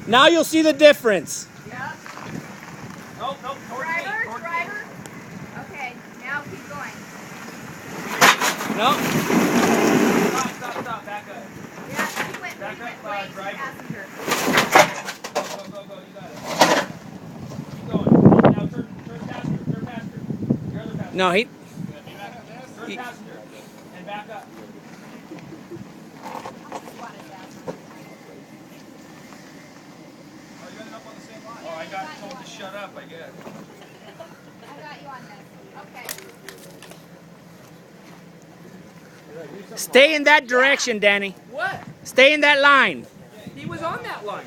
Now you'll see the difference. Yeah. Nope, Driver. Okay, now keep going. No. Stop, back up. Yeah, he went Back up, way driver. passenger. Go, you got it. Keep going. Now turn passenger. Your other passenger. No, he. Turn passenger. And back up. Oh, you ended up on the same line. Oh, I got told to shut up, I guess. I got you on this. Okay. Stay in that direction, Danny. What? Stay in that line. He was on that line.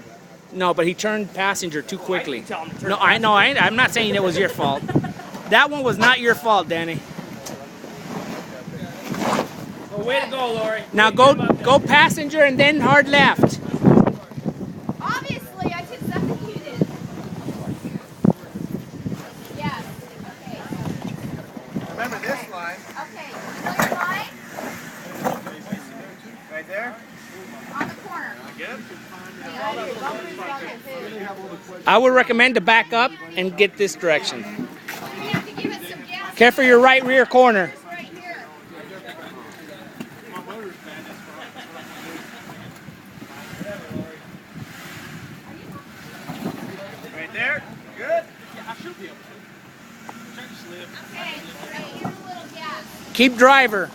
No, but he turned passenger too quickly. Tell him to turn No, I know. I'm not saying it was your fault. That one was not your fault, Danny. Oh, way to go, Lori. Now go passenger and then hard left. Obviously, I could suffocate it. Yes. Okay. Remember this line Okay. You know your line? right there? On the corner. Good. I would recommend to back up and get this direction. You have to give it some gas. Care for your right rear corner. Right here. Right there? Good. I should be able to. Check slip. Okay. Right here's a little gas. Keep driver.